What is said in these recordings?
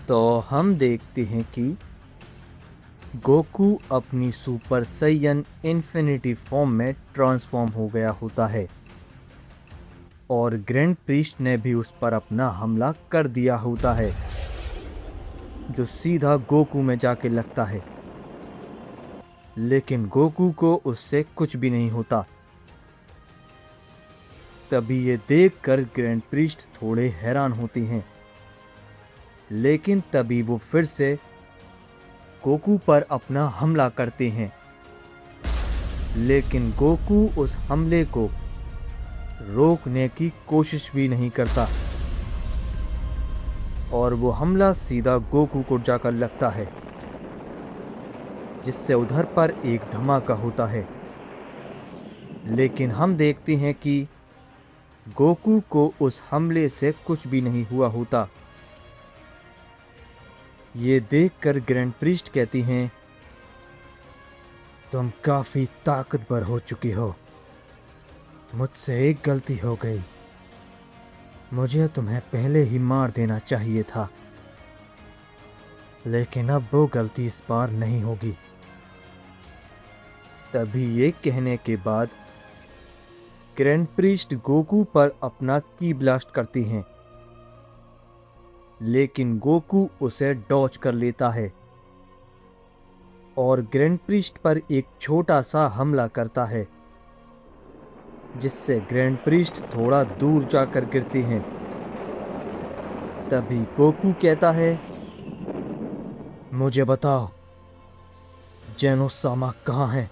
तो हम देखते हैं कि गोकू अपनी सुपर सैयन इन्फिनिटी फॉर्म में ट्रांसफॉर्म हो गया होता है और ग्रैंड प्रीस्ट ने भी उस पर अपना हमला कर दिया होता है, जो सीधा गोकू में जाके लगता है। लेकिन गोकू को उससे कुछ भी नहीं होता। तभी ये देखकर ग्रैंड प्रीस्ट थोड़े हैरान होती हैं, लेकिन तभी वो फिर से गोकू पर अपना हमला करते हैं। लेकिन गोकू उस हमले को रोकने की कोशिश भी नहीं करता और वो हमला सीधा गोकू को जाकर लगता है, जिससे उधर पर एक धमाका होता है। लेकिन हम देखते हैं कि गोकू को उस हमले से कुछ भी नहीं हुआ होता। ये देखकर ग्रैंड प्रीस्ट कहती हैं, तुम काफी ताकतवर हो चुकी हो। मुझसे एक गलती हो गई। मुझे तुम्हें पहले ही मार देना चाहिए था, लेकिन अब वो गलती इस बार नहीं होगी। तभी ये कहने के बाद ग्रैंड प्रीस्ट गोकू पर अपना की ब्लास्ट करती हैं, लेकिन गोकू उसे डॉज कर लेता है और ग्रैंड प्रीस्ट पर एक छोटा सा हमला करता है, जिससे ग्रैंड प्रीस्ट थोड़ा दूर जाकर गिरते हैं। तभी गोकू कहता है, मुझे बताओ जेनोसामा कहाँ है,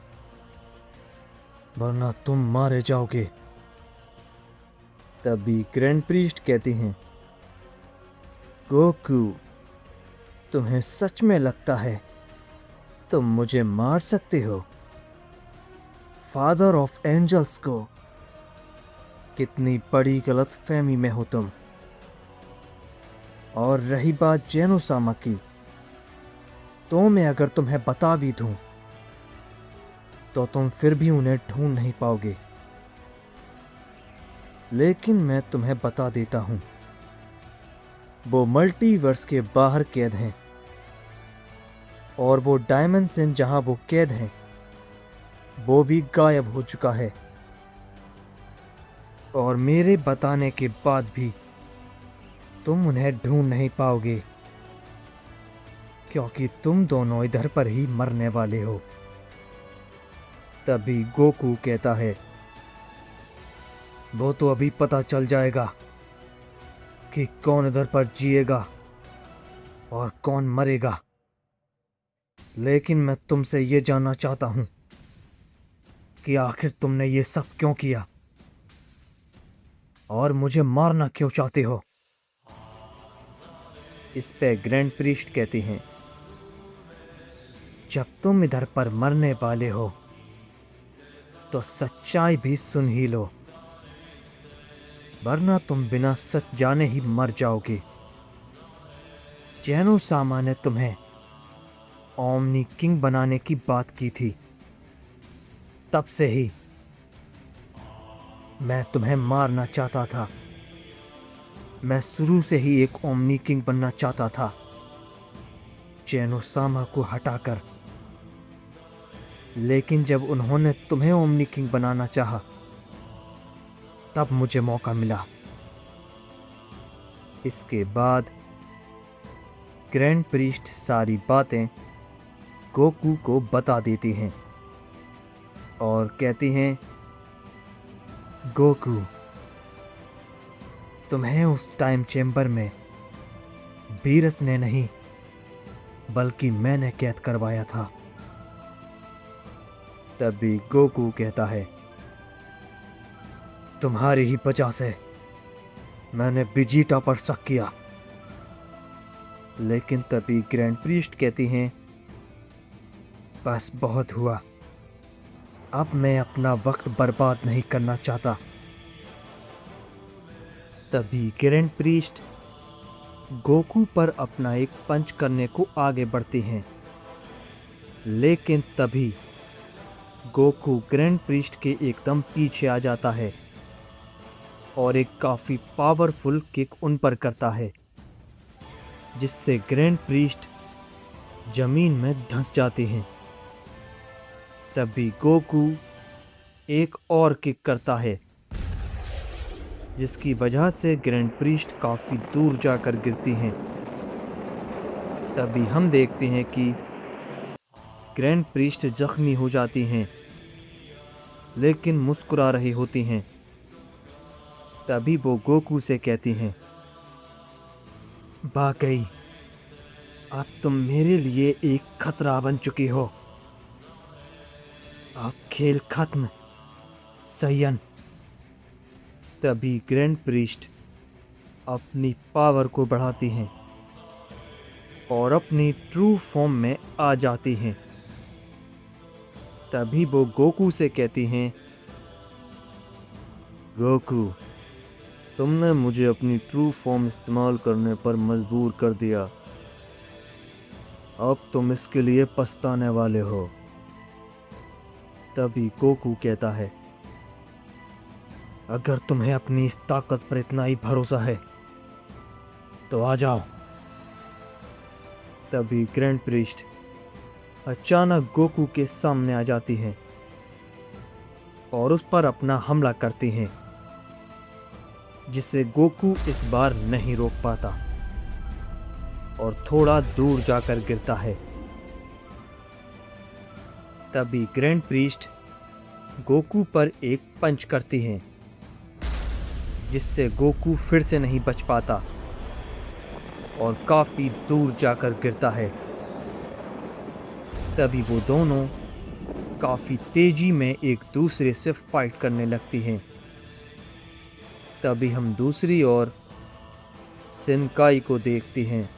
वरना तुम मारे जाओगे। तभी ग्रैंड प्रीस्ट कहती हैं, गोकू, तुम्हें सच में लगता है तुम मुझे मार सकते हो? फादर ऑफ एंजल्स को? कितनी बड़ी गलतफहमी में हो तुम। और रही बात जेनोसामा की, तो मैं अगर तुम्हें बता भी दूं तो तुम फिर भी उन्हें ढूंढ नहीं पाओगे। लेकिन मैं तुम्हें बता देता हूं, वो मल्टीवर्स के बाहर कैद हैं और वो डायमेंशन जहां वो कैद हैं वो भी गायब हो चुका है। और मेरे बताने के बाद भी तुम उन्हें ढूंढ नहीं पाओगे, क्योंकि तुम दोनों इधर पर ही मरने वाले हो। तभी गोकू कहता है, वो तो अभी पता चल जाएगा कि कौन इधर पर जिएगा और कौन मरेगा। लेकिन मैं तुमसे ये जानना चाहता हूं कि आखिर तुमने ये सब क्यों किया और मुझे मारना क्यों चाहते हो? इस पे ग्रैंड प्रीस्ट कहती हैं, जब तुम इधर पर मरने वाले हो तो सच्चाई भी सुन ही लो, वरना तुम बिना सच जाने ही मर जाओगे। जेनोसामा ने तुम्हें ओमनी किंग बनाने की बात की थी, तब से ही मैं तुम्हें मारना चाहता था। मैं शुरू से ही एक ओमनी किंग बनना चाहता था, जेनोसामा को हटाकर। लेकिन जब उन्होंने तुम्हें ओमनी किंग बनाना चाहा, तब मुझे मौका मिला। इसके बाद ग्रैंड प्रीस्ट सारी बातें गोकू को बता देती हैं और कहती हैं, गोकू, तुम्हें उस टाइम चेंबर में बीरस ने नहीं बल्कि मैंने कैद करवाया था। तभी गोकू कहता है, तुम्हारी ही वजह से मैंने विजिटा पर शक किया। लेकिन तभी ग्रैंड प्रीस्ट कहती हैं, बस बहुत हुआ, अब मैं अपना वक्त बर्बाद नहीं करना चाहता। तभी ग्रैंड प्रीस्ट गोकू पर अपना एक पंच करने को आगे बढ़ते हैं, लेकिन तभी गोकू ग्रैंड प्रीस्ट के एकदम पीछे आ जाता है और एक काफी पावरफुल किक उन पर करता है, जिससे ग्रैंड प्रीस्ट जमीन में धंस जाते हैं। तभी गोकू एक और किक करता है, जिसकी वजह से ग्रैंड प्रीस्ट काफी दूर जाकर गिरती हैं। तभी हम देखते हैं कि ग्रैंड प्रीस्ट जख्मी हो जाती हैं, लेकिन मुस्कुरा रही होती हैं। तभी वो गोकू से कहती हैं, वाकई अब तुम मेरे लिए एक खतरा बन चुकी हो। अब खेल खत्म, सैयन। तभी ग्रैंड प्रीस्ट अपनी पावर को बढ़ाती हैं और अपनी ट्रू फॉर्म में आ जाती हैं। तभी वो गोकू से कहती हैं, गोकू, तुमने मुझे अपनी ट्रू फॉर्म इस्तेमाल करने पर मजबूर कर दिया। अब तुम इसके लिए पछताने वाले हो। तभी गोकू कहता है, अगर तुम्हें अपनी इस ताकत पर इतना ही भरोसा है तो आ जाओ। तभी ग्रैंड प्रीस्ट अचानक गोकू के सामने आ जाती हैं और उस पर अपना हमला करती हैं, जिसे गोकू इस बार नहीं रोक पाता और थोड़ा दूर जाकर गिरता है। तभी ग्रैंड प्रीस्ट गोकू पर एक पंच करती हैं, जिससे गोकू फिर से नहीं बच पाता और काफी दूर जाकर गिरता है। तभी वो दोनों काफी तेजी में एक दूसरे से फाइट करने लगती हैं। तभी हम दूसरी ओर शिनकाई को देखते हैं,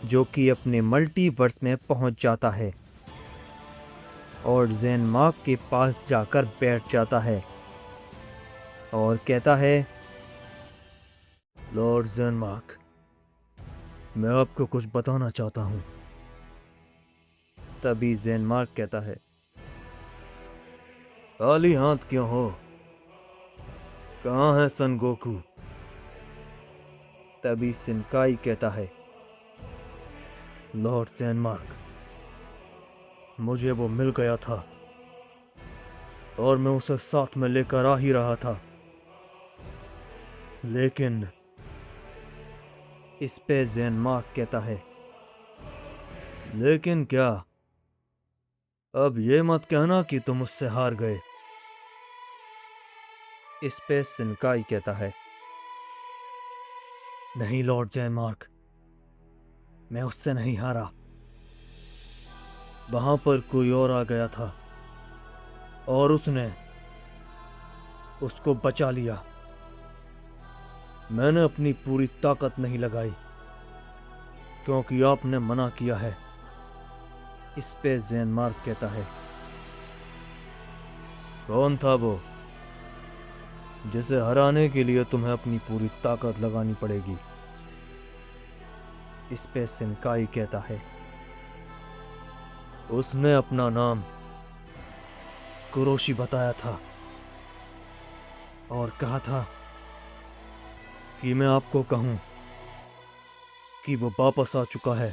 जो कि अपने मल्टीवर्स में पहुंच जाता है और ज़ेनमार्क के पास जाकर बैठ जाता है और कहता है, लॉर्ड ज़ेनमार्क, मैं आपको कुछ बताना चाहता हूं। तभी ज़ेनमार्क कहता है, खाली हाथ क्यों हो? कहाँ है सन गोकू? तभी शिनकाई कहता है, लॉर्ड ज़ेनमार्क, मुझे वो मिल गया था और मैं उसे साथ में लेकर आ ही रहा था, लेकिन इस पे ज़ेनमार्क कहता है, लेकिन क्या? अब ये मत कहना कि तुम उससे हार गए। इस पे शिनकाई कहता है, नहीं लॉर्ड ज़ेनमार्क, मैं उससे नहीं हारा। वहां पर कोई और आ गया था और उसने उसको बचा लिया। मैंने अपनी पूरी ताकत नहीं लगाई क्योंकि आपने मना किया है। इस पे ज़ेनमार्क कहता है, कौन था वो जिसे हराने के लिए तुम्हें अपनी पूरी ताकत लगानी पड़ेगी? इस पे शिनकाई कहता है, उसने अपना नाम कुरोशी बताया था और कहा था कि मैं आपको कहूं कि वो वापस आ चुका है।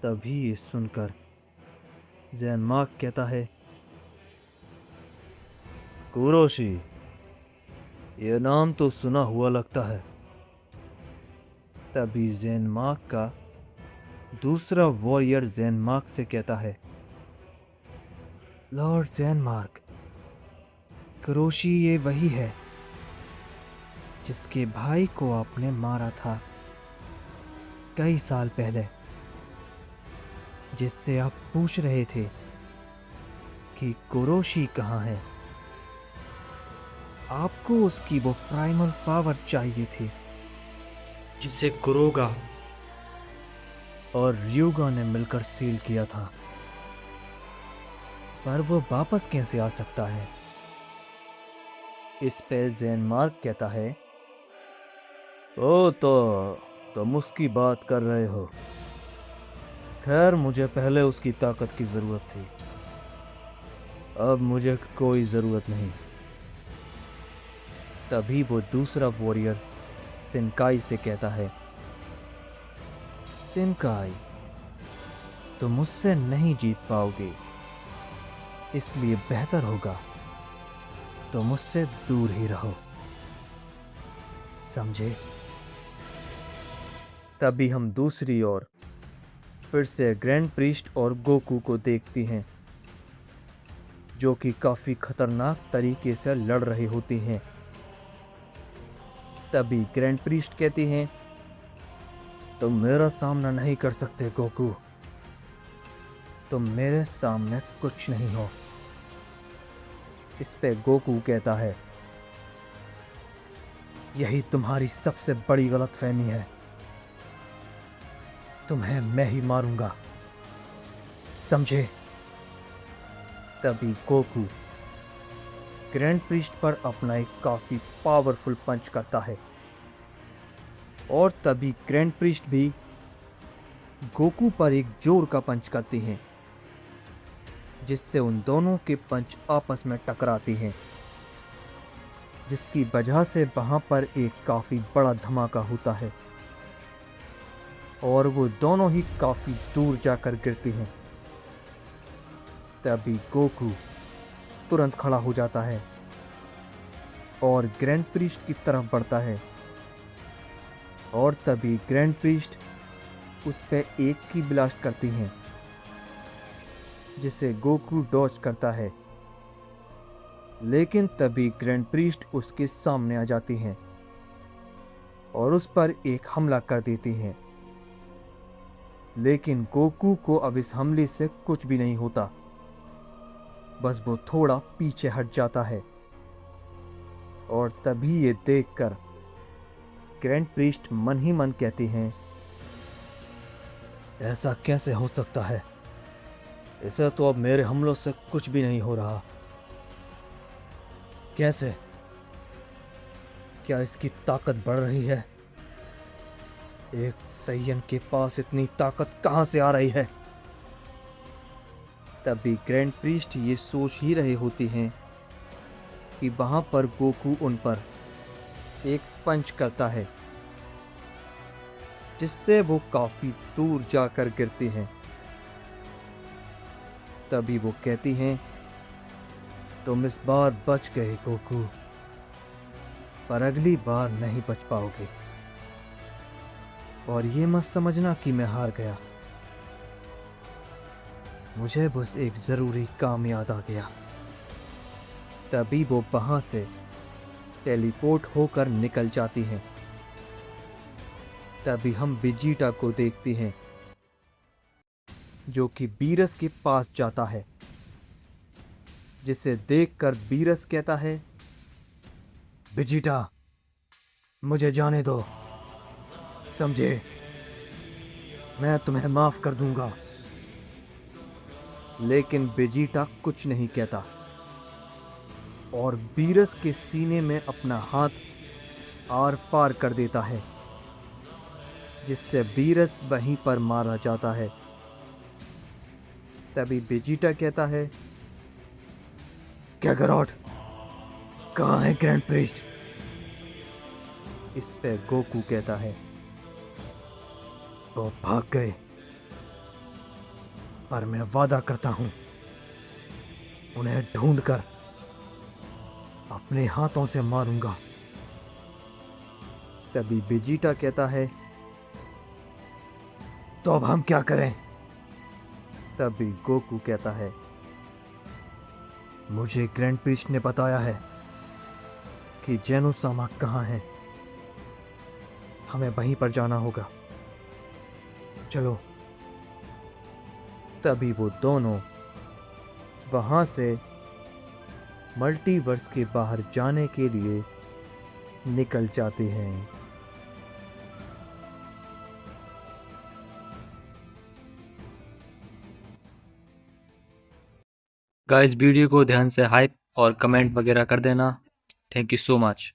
तभी ये सुनकर ज़ेनमार्क कहता है, कुरोशी, ये नाम तो सुना हुआ लगता है। तभी ज़ेनमार्क का दूसरा वॉरियर ज़ेनमार्क से कहता है, लॉर्ड ज़ेनमार्क, कुरोशी ये वही है जिसके भाई को आपने मारा था कई साल पहले, जिससे आप पूछ रहे थे कि कुरोशी कहाँ है। आपको उसकी वो प्राइमल पावर चाहिए थी जिसे कुरोगा और ryuga ने मिलकर सील किया था, पर वो वापस कैसे आ सकता है? इस पे ज़ेनमार्क कहता है, ओ तो तुम उसकी बात कर रहे हो। खैर, मुझे पहले उसकी ताकत की जरूरत थी, अब मुझे कोई जरूरत नहीं। तभी वो दूसरा वॉरियर शिनकाई से कहता है, शिनकाई, तुम मुझसे नहीं जीत पाओगे, इसलिए बेहतर होगा तो मुझसे दूर ही रहो, समझे? तभी हम दूसरी ओर फिर से ग्रैंड प्रीस्ट और गोकू को देखती हैं, जो कि काफी खतरनाक तरीके से लड़ रही होती हैं। तभी ग्रैंड प्रीस्ट कहती हैं, तुम मेरा सामना नहीं कर सकते गोकू, तुम मेरे सामने कुछ नहीं हो। इस पे गोकू कहता है, यही तुम्हारी सबसे बड़ी गलतफहमी है, तुम्हें मैं ही मारूंगा, समझे? तभी गोकू ग्रैंड प्रीस्ट पर अपना एक काफी पावरफुल पंच करता है और तभी ग्रैंड प्रीस्ट भी गोकू पर एक जोर का पंच करती हैं, जिससे उन दोनों के पंच आपस में टकराती हैं, जिसकी वजह से वहां पर एक काफी बड़ा धमाका होता है और वो दोनों ही काफी दूर जाकर गिरती हैं। तभी गोकू तुरंत खड़ा हो जाता है और ग्रैंड प्रीस्ट की तरफ बढ़ता है और तभी ग्रैंड प्रीस्ट उस पे एक की ब्लास्ट करती हैं, जिसे गोकू डॉज करता है, लेकिन तभी ग्रैंड प्रीस्ट उसके सामने आ जाती हैं और उस पर एक हमला कर देती हैं। लेकिन गोकू को अब इस हमले से कुछ भी नहीं होता, बस वो थोड़ा पीछे हट जाता है और तभी ये देखकर ग्रैंड प्रीस्ट मन ही मन कहती हैं, ऐसा कैसे हो सकता है? इसे तो अब मेरे हमलों से कुछ भी नहीं हो रहा। कैसे? क्या इसकी ताकत बढ़ रही है? एक सैयन के पास इतनी ताकत कहां से आ रही है? तभी ग्रैंड प्रीस्ट ये सोच ही रहे होती हैं कि वहां पर गोकू उन पर एक पंच करता है, जिससे वो काफी दूर जाकर गिरती हैं। तभी वो कहती हैं, तुम इस बार बच गए गोकू, पर अगली बार नहीं बच पाओगे, और ये मत समझना कि मैं हार गया, मुझे बस एक जरूरी काम याद आ गया। तभी वो वहां से टेलीपोर्ट होकर निकल जाती हैं। तभी हम वेजिटा को देखते हैं, जो कि बीरस के पास जाता है, जिसे देखकर बीरस कहता है, वेजिटा, मुझे जाने दो, समझे? मैं तुम्हें माफ कर दूंगा। लेकिन वेजिटा कुछ नहीं कहता और बीरस के सीने में अपना हाथ आर पार कर देता है, जिससे बीरस वहीं पर मारा जाता है। तभी वेजिटा कहता है, कैकारोट, कहाँ है ग्रैंड प्रीस्ट? इस पे गोकू कहता है, वो भाग गए, पर मैं वादा करता हूं उन्हें ढूंढकर अपने हाथों से मारूंगा। तभी वेजिटा कहता है, तो अब हम क्या करें? तभी गोकू कहता है, मुझे ग्रैंड प्रीस्ट ने बताया है कि जेनोसामा कहाँ है, हमें वहीं पर जाना होगा, चलो। तभी वो दोनों वहां से मल्टीवर्स के बाहर जाने के लिए निकल जाते हैं। गाइस, वीडियो को ध्यान से हाइप और कमेंट वगैरह कर देना। Thank you so much.